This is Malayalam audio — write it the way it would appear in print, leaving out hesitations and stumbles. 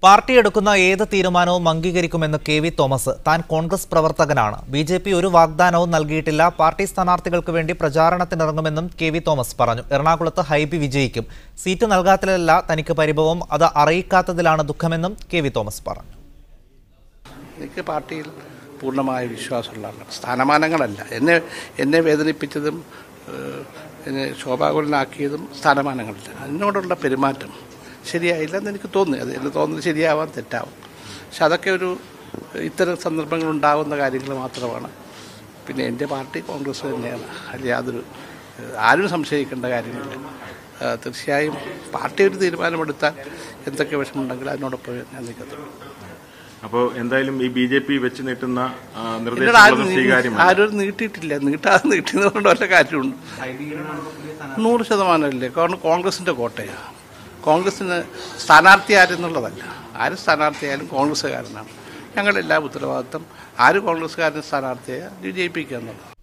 പാർട്ടി എടുക്കുന്ന ഏത് തീരുമാനവും അംഗീകരിക്കുമെന്ന് കെ.വി. തോമസ്. താൻ കോൺഗ്രസ് പ്രവർത്തകനാണ്. ബി.ജെ.പി. ഒരു വാഗ്ദാനവും നൽകിയിട്ടില്ല. പാർട്ടി സ്ഥാനാർത്ഥികൾക്ക് വേണ്ടി പ്രചാരണത്തിനിറങ്ങുമെന്നും കെ.വി. തോമസ് പറഞ്ഞു. എറണാകുളത്ത് ഹൈബി വിജയിക്കും. സീറ്റ് നൽകാത്തതിലല്ല തനിക്ക് പരിഭവം, അത് അറിയിക്കാത്തതിലാണ് ദുഃഖമെന്നും കെ.വി. തോമസ് പറഞ്ഞു. എനിക്ക് പാർട്ടിയിൽ പൂർണ്ണമായ വിശ്വാസമുള്ള സ്ഥാനമാനങ്ങളല്ല. എന്നെ വേദനിപ്പിച്ചതും എന്നെ ശോഭാകുലനാക്കിയതും സ്ഥാനമാനങ്ങളില്ല. അതിനോടുള്ള പെരുമാറ്റം ശരിയായില്ലെന്ന് എനിക്ക് തോന്നി. അത് എന്നെ തോന്നുന്നത് ശരിയാവാൻ തെറ്റാവും. പക്ഷെ അതൊക്കെ ഇത്തരം സന്ദർഭങ്ങളുണ്ടാകുന്ന കാര്യങ്ങൾ മാത്രമാണ്. പിന്നെ എൻ്റെ പാർട്ടി കോൺഗ്രസ് തന്നെയാണ്. അതിൽ ആരും സംശയിക്കേണ്ട കാര്യമില്ല. തീർച്ചയായും പാർട്ടി ഒരു തീരുമാനമെടുത്താൽ എന്തൊക്കെ വിഷമമുണ്ടെങ്കിലും അതിനോടൊപ്പം ഞാൻ നിൽക്കത്തുള്ളൂ. അപ്പോൾ എന്തായാലും ഈ ബി.ജെ.പി. വെച്ച് നീട്ടുന്ന ആരും നീട്ടിയിട്ടില്ല. നീട്ടിയതുകൊണ്ട് വല്ല കാര്യമുണ്ട്. 100% കാരണം കോൺഗ്രസിൻ്റെ കോട്ടയാണ്. കോൺഗ്രസിന് സ്ഥാനാർത്ഥി ആരെന്നുള്ളതല്ല. ആര് സ്ഥാനാർത്ഥിയായാലും കോൺഗ്രസ്സുകാരനാണ്. ഞങ്ങളെല്ലാം ഉത്തരവാദിത്വം ആര് കോൺഗ്രസ്സുകാരൻ സ്ഥാനാർത്ഥിയെ വിജയിപ്പിക്കുക എന്നുള്ളത്.